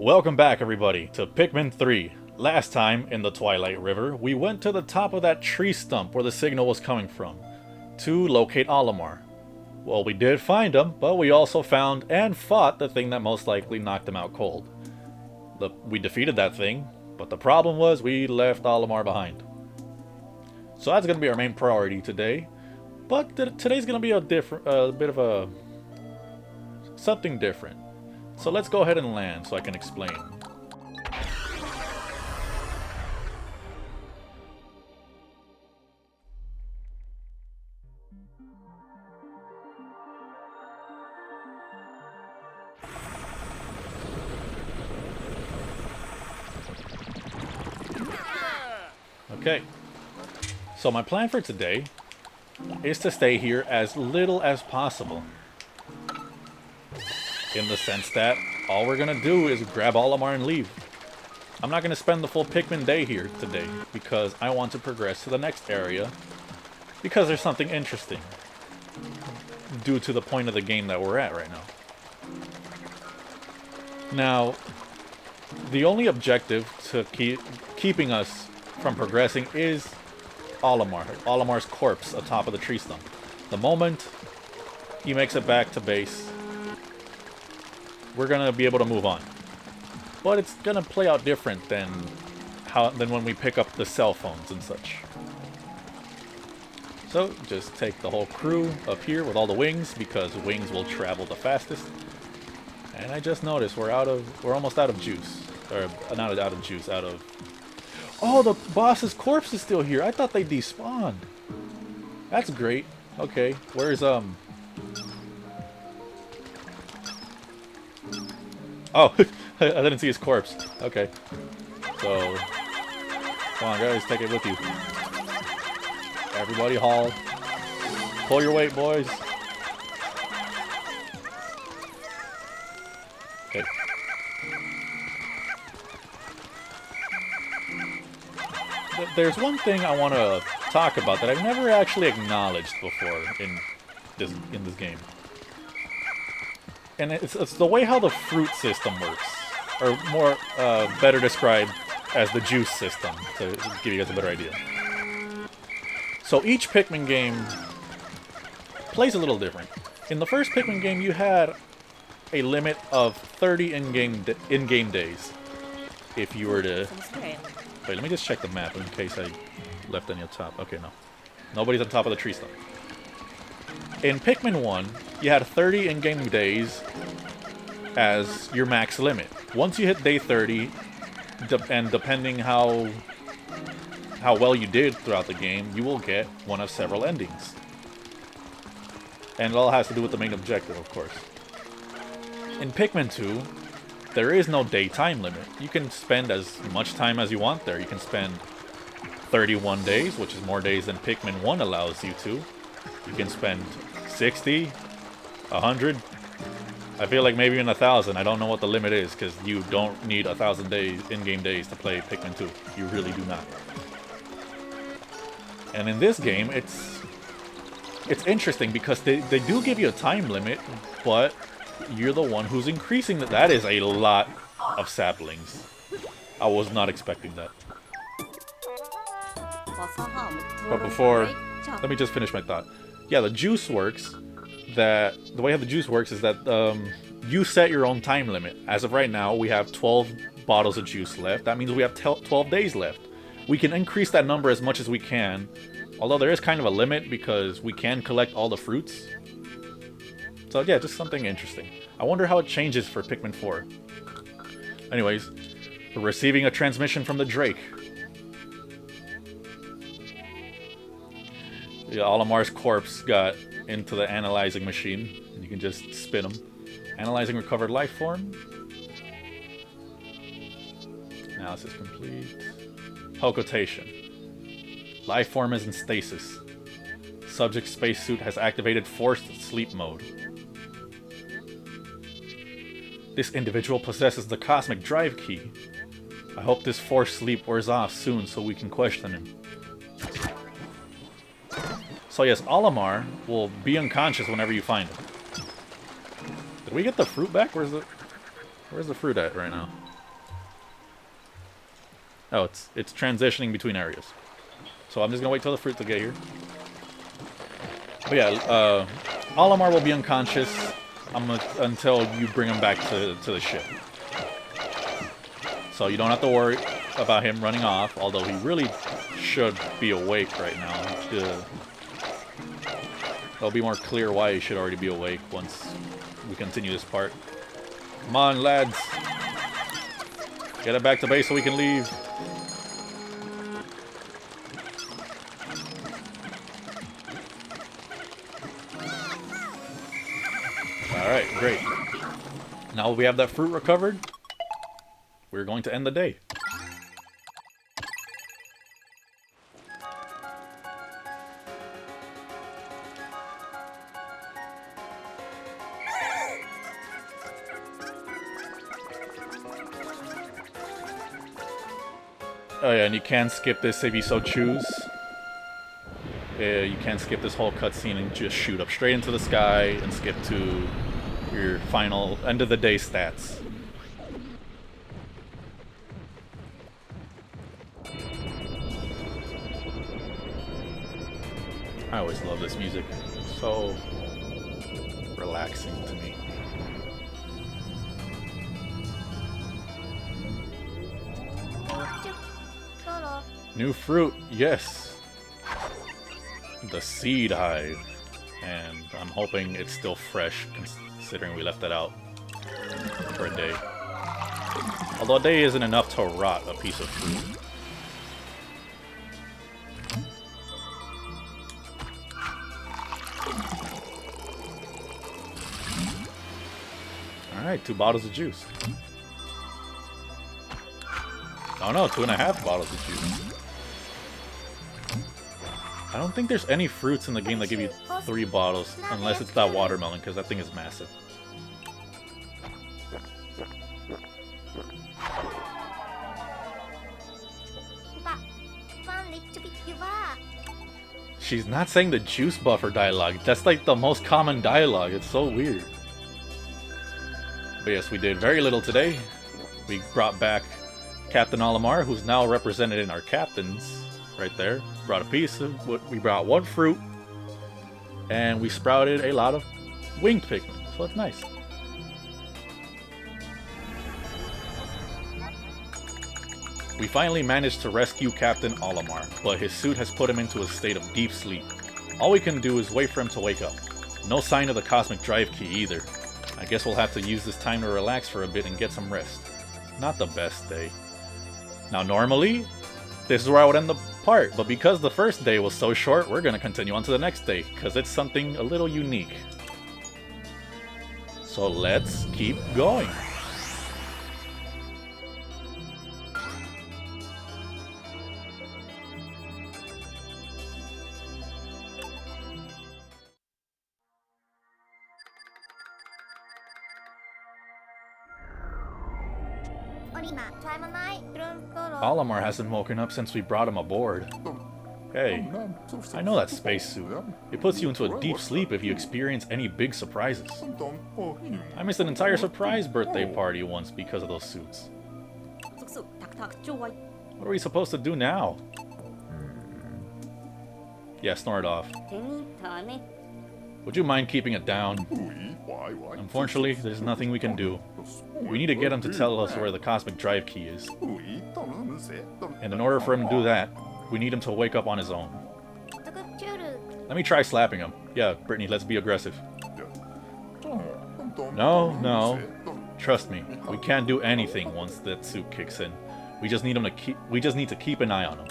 Welcome back, everybody, to Pikmin 3. Last time, in the Twilight River, we went to the top of that tree stump where the signal was coming from, to locate Olimar. Well, we did find him, but we also found and fought the thing that most likely knocked him out cold. We defeated that thing, but the problem was we left Olimar behind. So that's going to be our main priority today, but today's going to be a bit of a something different. So let's go ahead and land so I can explain. Okay, so my plan for today is to stay here as little as possible. In the sense that all we're gonna do is grab Olimar and leave. I'm not gonna spend the full Pikmin day here today because I want to progress to the next area because there's something interesting due to the point of the game that we're at right now. Now, the only objective to keeping us from progressing is Olimar's corpse atop of the tree stump. The moment he makes it back to base, we're gonna be able to move on. But it's gonna play out different than when we pick up the cell phones and such. So just take the whole crew up here with all the wings because wings will travel the fastest. And I just noticed we're almost out of juice. Or not out of juice, out of... Oh, the boss's corpse is still here. I thought they despawned. That's great. Okay, where's Oh, I didn't see his corpse. Okay. So, come on guys, take it with you. Everybody haul. Pull your weight, boys. Okay. There's one thing I want to talk about that I've never actually acknowledged before in this game. And it's the way how the fruit system works, or more better described as the juice system, to give you guys a better idea. So each Pikmin game plays a little different. In the first Pikmin game, you had a limit of 30 in-game days. If you were to... Wait, let me just check the map in case I left any on top. Okay, no. Nobody's on top of the tree stump. In Pikmin 1, you had 30 in-game days as your max limit. Once you hit day 30, and depending how well you did throughout the game, you will get one of several endings. And it all has to do with the main objective, of course. In Pikmin 2, there is no day time limit. You can spend as much time as you want there. You can spend 31 days, which is more days than Pikmin 1 allows you to. You can spend 60, 100, I feel like maybe even 1,000. I don't know what the limit is, because you don't need 1,000 days, in-game days, to play Pikmin 2. You really do not. And in this game, it's interesting because they do give you a time limit, but you're the one who's increasing that. That is a lot of saplings. I was not expecting that. But before, let me just finish my thought. Yeah, the juice works. The way how the juice works is that you set your own time limit. As of right now, we have 12 bottles of juice left. That means we have 12 days left. We can increase that number as much as we can, although there is kind of a limit because we can collect all the fruits. So yeah, just something interesting. I wonder how it changes for Pikmin 4. Anyways, we're receiving a transmission from the Drake. Yeah, Olimar's corpse got into the analyzing machine. And you can just spin them. Analyzing recovered life form. Analysis complete. Occultation. Life form is in stasis. Subject spacesuit has activated forced sleep mode. This individual possesses the cosmic drive key. I hope this forced sleep wears off soon so we can question him. So yes, Olimar will be unconscious whenever you find him. Did we get the fruit back? Where's the fruit at right now? Oh, it's transitioning between areas. So I'm just gonna wait till the fruit to get here. But yeah, Olimar will be unconscious until you bring him back to the ship. So you don't have to worry about him running off, although he really should be awake right now. It'll be more clear why he should already be awake once we continue this part. Come on, lads. Get it back to base so we can leave. Alright, great. Now we have that fruit recovered. We're going to end the day. Oh yeah, and you can skip this if you so choose. You can skip this whole cutscene and just shoot up straight into the sky and skip to your final end of the day stats. I always love this music. So relaxing to me. New fruit, yes. The seed hive. And I'm hoping it's still fresh, considering we left that out for a day. Although a day isn't enough to rot a piece of fruit. Alright, 2 bottles of juice. Oh no, 2.5 bottles of juice. I don't think there's any fruits in the game that give you 3 bottles, unless it's that watermelon, because that thing is massive. She's not saying the juice buffer dialogue. That's like the most common dialogue. It's so weird. But yes, we did very little today. We brought back Captain Olimar, who's now represented in our captains. Right there. Brought a piece of what we brought 1 fruit. And we sprouted a lot of winged Pikmin. So it's nice. We finally managed to rescue Captain Olimar, but his suit has put him into a state of deep sleep. All we can do is wait for him to wake up. No sign of the cosmic drive key either. I guess we'll have to use this time to relax for a bit and get some rest. Not the best day. Now normally, this is where I would end the part, but because the first day was so short, we're going to continue on to the next day, because it's something a little unique. So let's keep going. Olimar hasn't woken up since we brought him aboard. Hey, I know that spacesuit. It puts you into a deep sleep if you experience any big surprises. I missed an entire surprise birthday party once because of those suits. What are we supposed to do now? Yeah, snort off. Would you mind keeping it down? Unfortunately, there's nothing we can do. We need to get him to tell us where the cosmic drive key is. And in order for him to do that, we need him to wake up on his own. Let me try slapping him. Yeah, Brittany, let's be aggressive. No. Trust me, we can't do anything once that suit kicks in. We just need to keep an eye on him.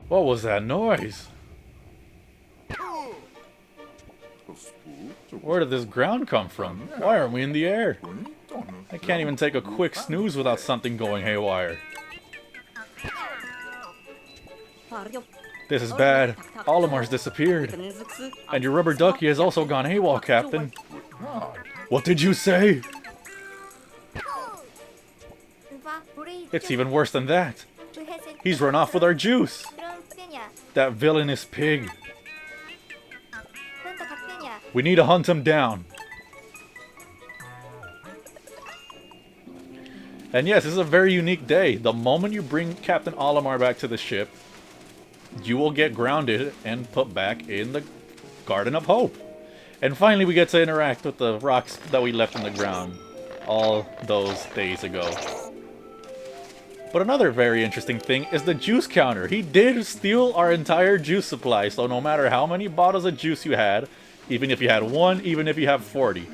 What was that noise? Where did this ground come from? Why aren't we in the air? I can't even take a quick snooze without something going haywire. This is bad. Olimar's disappeared. And your rubber ducky has also gone AWOL, Captain. What did you say? It's even worse than that. He's run off with our juice. That villainous pig. We need to hunt him down. And yes, this is a very unique day. The moment you bring Captain Olimar back to the ship, you will get grounded and put back in the Garden of Hope. And finally we get to interact with the rocks that we left in the ground all those days ago. But another very interesting thing is the juice counter. He did steal our entire juice supply, so no matter how many bottles of juice you had, even if you had 1, even if you have 40,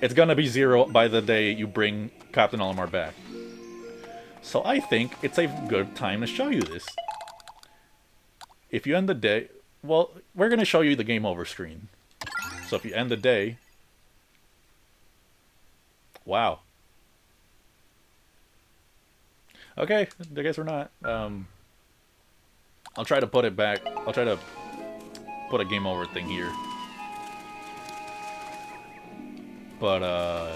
it's gonna be 0 by the day you bring Captain Olimar back. So I think it's a good time to show you this. If you end the day... Well, we're gonna show you the game over screen. So if you end the day... Wow. Okay, I guess we're not. I'll try to put it back. I'll try to put a game over thing here. But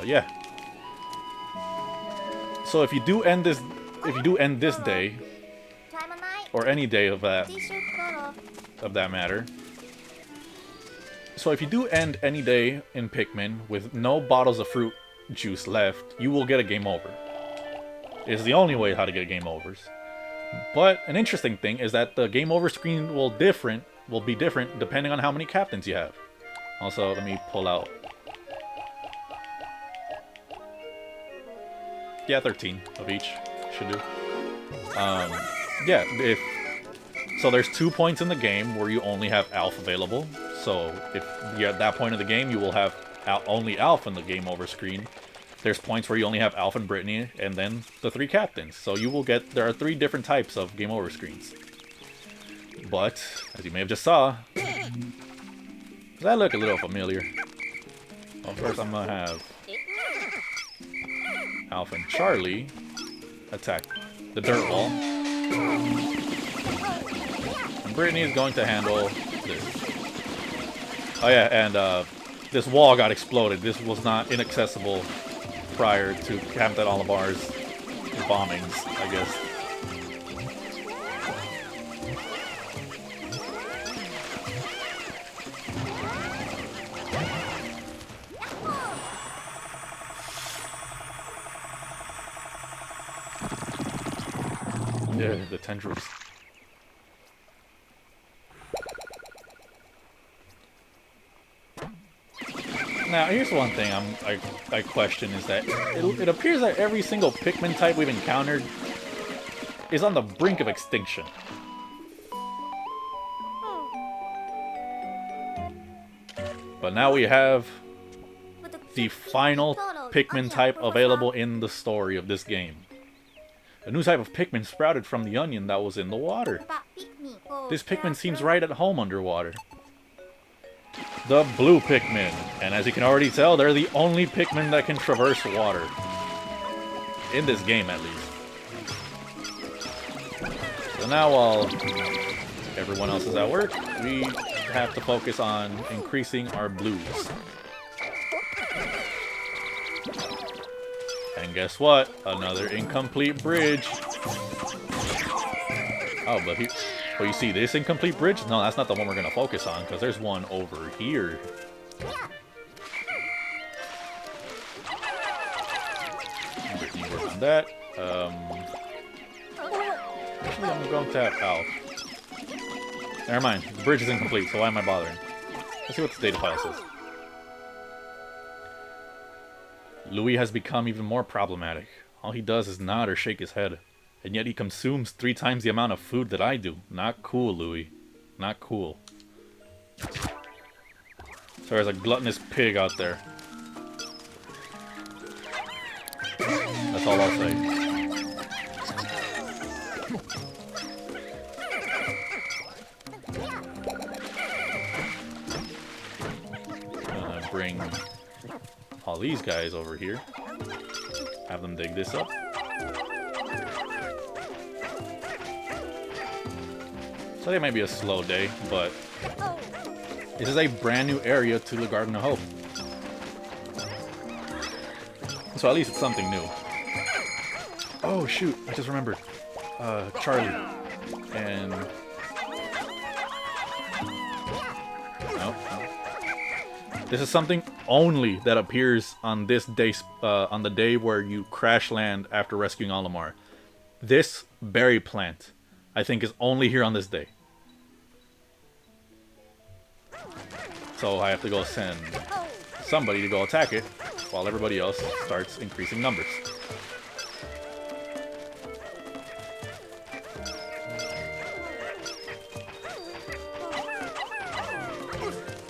yeah. So if you do end this day, or any day of that matter. So if you do end any day in Pikmin with no bottles of fruit juice left, you will get a game over. It's the only way how to get game overs. But an interesting thing is that the game over screen will be different depending on how many captains you have. Also, let me pull out. Yeah, 13 of each should do. Yeah, so there's 2 points in the game where you only have Alf available. So if you're at that point of the game, you will have only Alf in the game over screen. There's points where you only have Alf and Brittany, and then the 3 captains. So you will get, there are 3 different types of game over screens. But, as you may have just saw, does that look a little familiar? Well, first I'm gonna have Alf and Charlie attack the dirt wall. And Brittany is going to handle this. Oh yeah, and this wall got exploded. This was not inaccessible prior to Captain Olimar's bombings, I guess. Yeah, the tendrils. Now, here's one thing I question is that it appears that every single Pikmin type we've encountered is on the brink of extinction. But now we have the final Pikmin type available in the story of this game. A new type of Pikmin sprouted from the onion that was in the water. This Pikmin seems right at home underwater. The blue Pikmin. And as you can already tell, they're the only Pikmin that can traverse water. In this game, at least. So now while everyone else is at work, we have to focus on increasing our blues. And guess what? Another incomplete bridge. Oh, but you see this incomplete bridge? No, that's not the one we're gonna focus on, because there's one over here. Brittany, work on that. Actually, I'm going to have Alf. Never mind, the bridge is incomplete, so why am I bothering? Let's see what the data file says. Louis has become even more problematic. All he does is nod or shake his head. And yet he consumes 3 times the amount of food that I do. Not cool, Louis. Not cool. So there's a gluttonous pig out there. That's all I'll say. Gonna bring all these guys over here. Have them dig this up. So Today might be a slow day, but this is a brand new area to the Garden of Hope. So at least it's something new. Oh shoot, I just remembered. Charlie. And... Nope. This is something only that appears on this day, on the day where you crash land after rescuing Olimar. This berry plant, I think, is only here on this day. So I have to go send somebody to go attack it, while everybody else starts increasing numbers.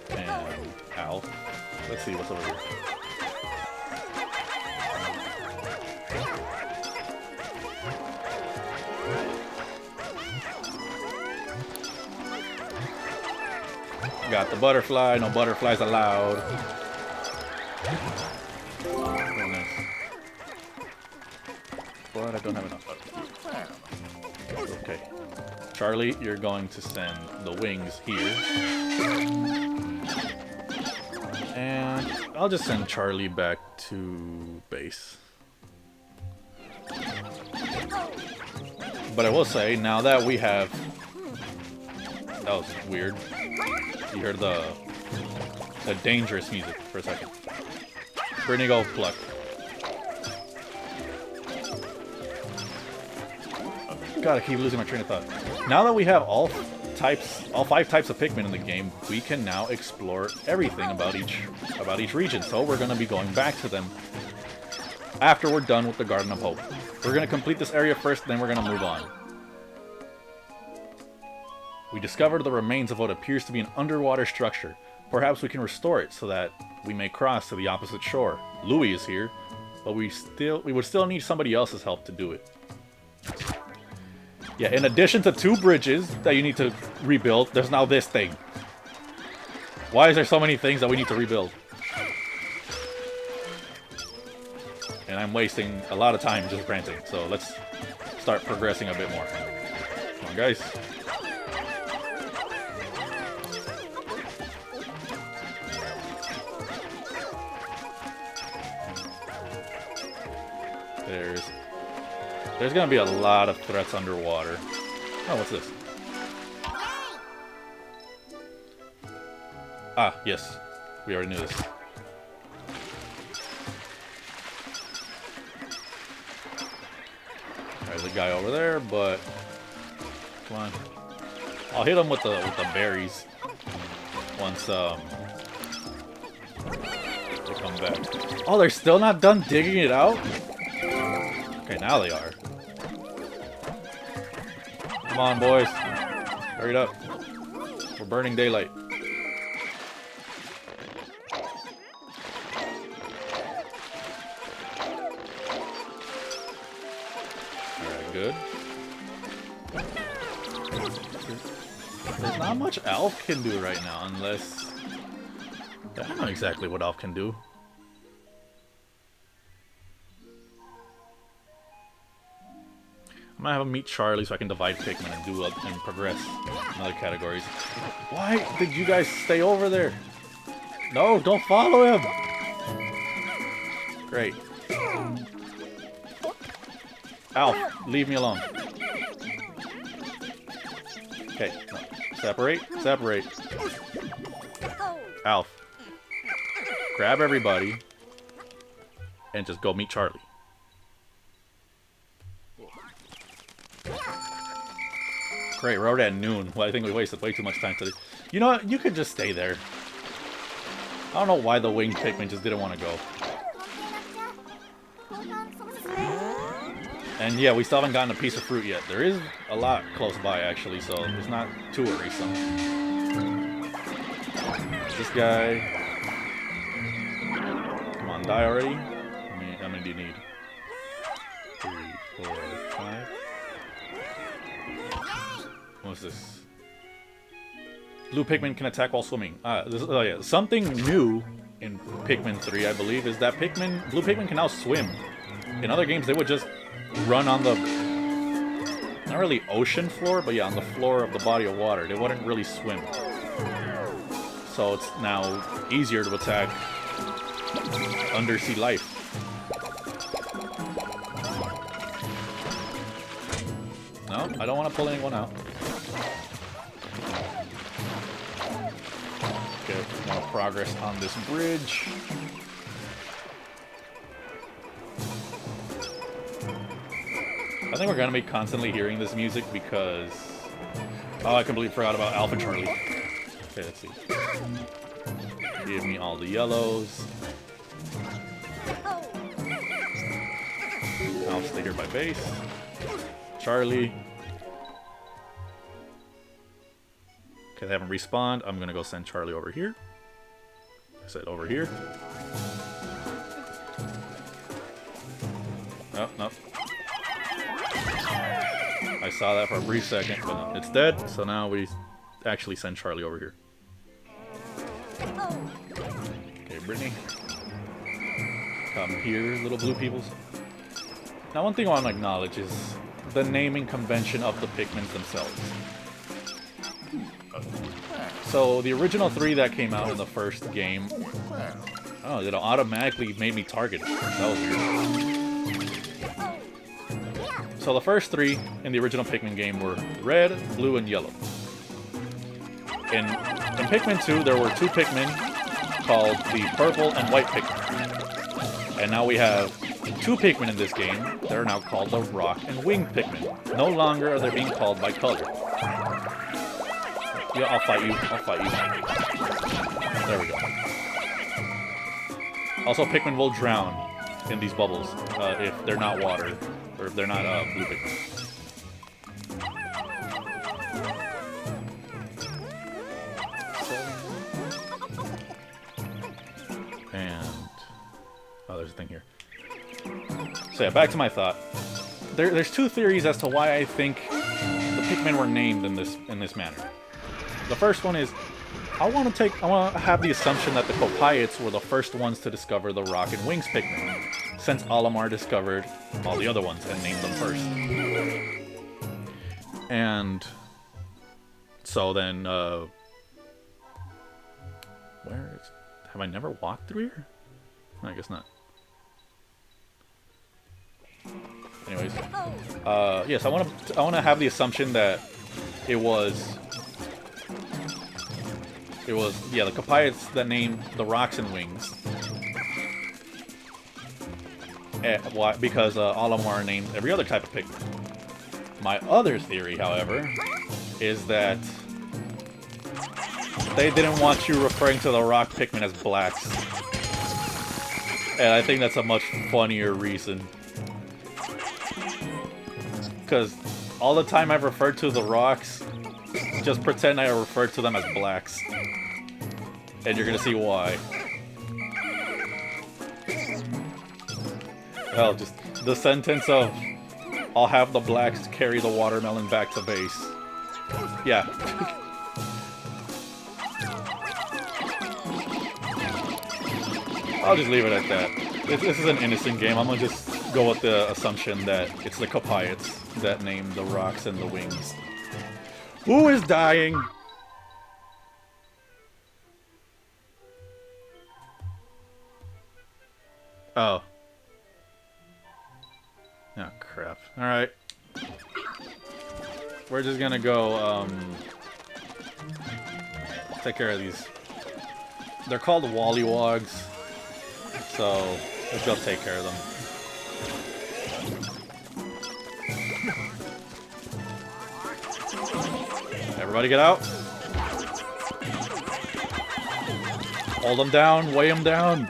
And ow. Let's see what's over here. Got the butterfly, no butterflies allowed. Oh, nice. But I don't have enough butterflies. Okay. Charlie, you're going to send the wings here. And I'll just send Charlie back to base. But I will say, now that we have... That was weird. You heard the dangerous music for a second. Brittany, go pluck. God, I keep losing my train of thought. Now that we have all 5 types of Pikmin in the game, we can now explore everything about each region. So we're going to be going back to them after we're done with the Garden of Hope. We're going to complete this area first, then we're going to move on. We discovered the remains of what appears to be an underwater structure. Perhaps we can restore it so that we may cross to the opposite shore. Louis is here, but we would still need somebody else's help to do it. Yeah, in addition to 2 bridges that you need to rebuild, there's now this thing. Why is there so many things that we need to rebuild? And I'm wasting a lot of time just ranting, so let's start progressing a bit more. Come on, guys. There's gonna be a lot of threats underwater. Oh, what's this? Ah, yes. We already knew this. There's a guy over there, but come on. I'll hit him with the berries once they come back. Oh, they're still not done digging it out? Okay, now they are. Come on, boys. Hurry it up. We're burning daylight. Alright, good. There's not much Alf can do right now, unless... I don't know exactly what Alf can do. I'm gonna have him meet Charlie so I can divide Pikmin and progress in other categories. Why did you guys stay over there? No, don't follow him! Great. Alf, leave me alone. Okay, no. Separate, separate. Alf. Grab everybody and just go meet Charlie. Great, we're already at noon. Well, I think we wasted way too much time today. You know what? You could just stay there. I don't know why the winged Pikmin just didn't want to go. And yeah, we still haven't gotten a piece of fruit yet. There is a lot close by, actually, so it's not too worrisome. This guy... Come on, die already? How many do you need? 3, 4, 5... What's this? Blue Pikmin can attack while swimming. Oh yeah, something new in Pikmin 3, I believe, is that Blue Pikmin can now swim. In other games, they would just run on the... I not really ocean floor, but yeah, on the floor of the body of water. They wouldn't really swim. So it's now easier to attack undersea life. No, I don't want to pull anyone out. Okay, more progress on this bridge. I think we're gonna be constantly hearing this music because... Oh, I completely forgot about Alpha Charlie. Okay, let's see. Give me all the yellows. I'll stay here by base. Charlie. Okay, they haven't respawned. I'm gonna go send Charlie over here. I said over here. Oh, no. I saw that for a brief second, but it's dead. So now we actually send Charlie over here. Okay, Brittany. Come here, little blue peoples. Now, one thing I want to acknowledge is the naming convention of the Pikmins themselves. So, the original 3 that came out in the first game... Oh, it automatically made me target. That was weird. So the first 3 in the original Pikmin game were red, blue, and yellow. In Pikmin 2, there were 2 Pikmin called the purple and white Pikmin. And now we have 2 Pikmin in this game that are now called the rock and winged Pikmin. No longer are they being called by color. Yeah, I'll fight you. I'll fight you. There we go. Also, Pikmin will drown in these bubbles if they're not water. Or if they're not blue Pikmin. And... Oh, there's a thing here. So yeah, back to my thought. There's 2 theories as to why I think the Pikmin were named in this manner. The first one is, I want to have the assumption that the Kopaites were the first ones to discover the Rock and Wings Pikmin, since Olimar discovered all the other ones and named them first. And so then, where is... Have I never walked through here? I guess not. Anyways, yes, I want to have the assumption that it was yeah, the Kopaites that named the Rocks and Wings. Why? Because Olimar named every other type of Pikmin. My other theory, however, is that they didn't want you referring to the rock Pikmin as blacks. And I think that's a much funnier reason. Because all the time I've referred to the rocks, just pretend I referred to them as blacks. And you're gonna see why. Well, just the sentence of, I'll have the blacks carry the watermelon back to base. Yeah. I'll just leave it at that. This is an innocent game. I'm gonna just go with the assumption that it's the Kopaites that named the rocks and the wings. Who is dying? Oh. Oh, crap. Alright. We're just gonna go, take care of these. They're called Wallywogs, so let's go take care of them. Everybody get out. Hold them down, weigh them down.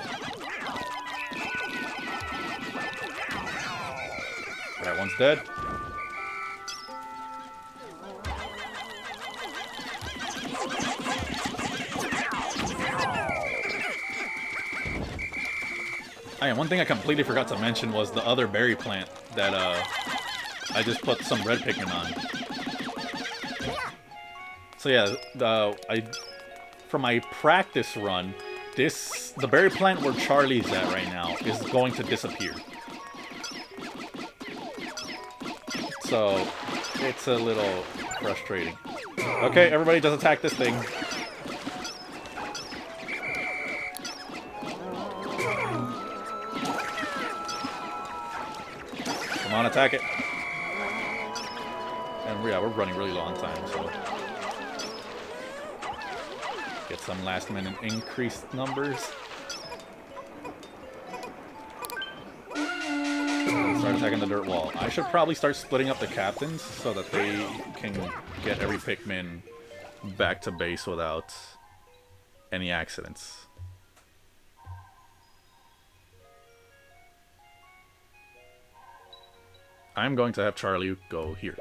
That one's dead. Oh yeah, one thing I completely forgot to mention was the other berry plant that I just put some red Pikmin on. So yeah, for my practice run, the berry plant where Charlie's at right now is going to disappear. So It's a little frustrating. Okay, everybody does attack this thing. Come on, attack it. And yeah, we're running really low on time, so... Get some last minute increased numbers. Start attacking the dirt wall. I should probably start splitting up the captains so that they can get every Pikmin back to base without any accidents. I'm going to have Charlie go here.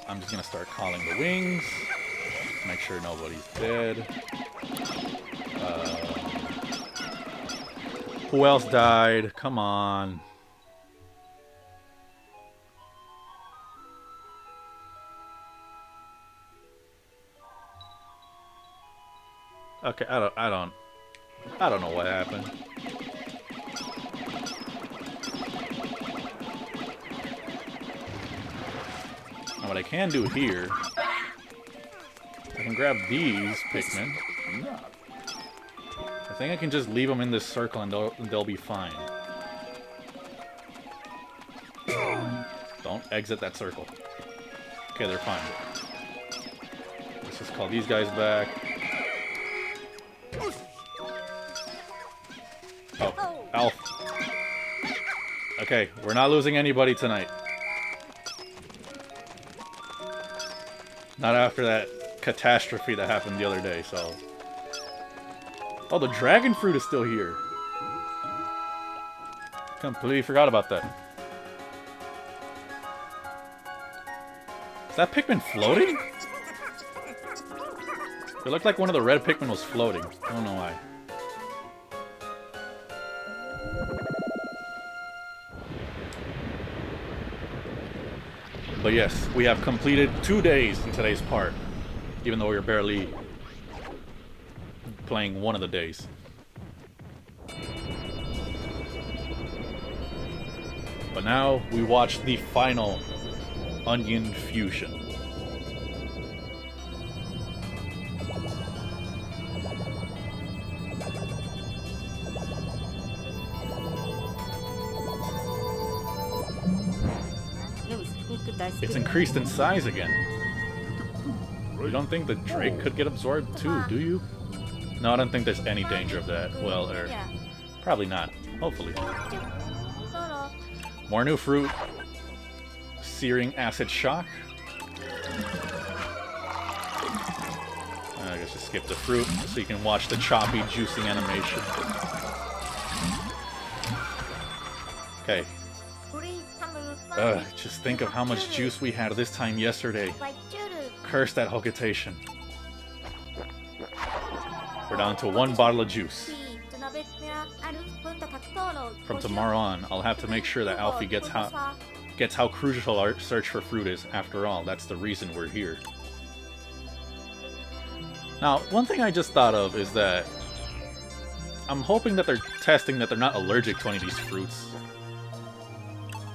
I'm just going to start calling the wings. Make sure nobody's dead. Who else died? Come on. Okay, I don't know what happened. Now what I can do here, I can grab these Pikmin. I think I can just leave them in this circle and they'll be fine. Don't exit that circle. Okay, they're fine. Let's just call these guys back. Oh, Alf. Okay, we're not losing anybody tonight. Not after that catastrophe that happened the other day, so... Oh, the dragon fruit is still here. Completely forgot about that. Is that Pikmin floating? It looked like one of the red Pikmin was floating. I don't know why. But yes, we have completed 2 days in today's part. Even though we were barely playing one of the days. But now we watch the final onion fusion. It's increased in size again. You don't think the Drake could get absorbed too, do you? No, I don't think there's any danger of that. Well, probably not. Hopefully. More new fruit. Searing acid shock. I guess just skip the fruit so you can watch the choppy juicing animation. Okay. Just think of how much juice we had this time yesterday. Curse that hokitation. We're down to 1 bottle of juice. From tomorrow on, I'll have to make sure that Alfie gets how crucial our search for fruit is. After all, that's the reason we're here. Now, one thing I just thought of is that I'm hoping that they're testing that they're not allergic to any of these fruits.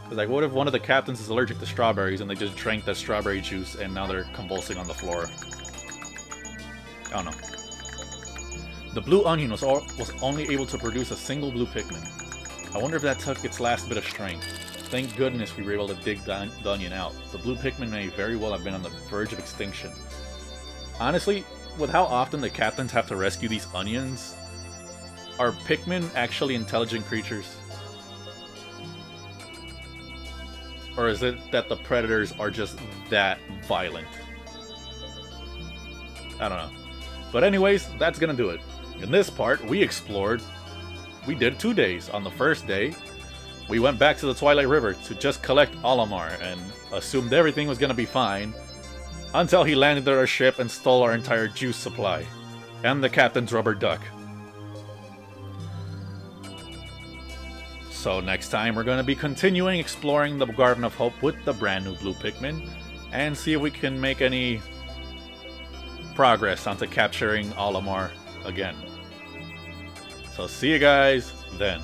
Because, like, what if one of the captains is allergic to strawberries and they just drank that strawberry juice and now they're convulsing on the floor? I don't know. The blue onion was only able to produce a single blue Pikmin. I wonder if that took its last bit of strength. Thank goodness we were able to dig the onion out. The blue Pikmin may very well have been on the verge of extinction. Honestly, with how often the captains have to rescue these onions, are Pikmin actually intelligent creatures? Or is it that the predators are just that violent? I don't know. But anyways, that's gonna do it. In this part, we explored. We did 2 days. On the first day, we went back to the Twilight River to just collect Olimar and assumed everything was gonna be fine until he landed at our ship and stole our entire juice supply and the captain's rubber duck. So next time we're going to be continuing exploring the Garden of Hope with the brand new blue Pikmin and see if we can make any progress onto capturing Olimar again. So see you guys then.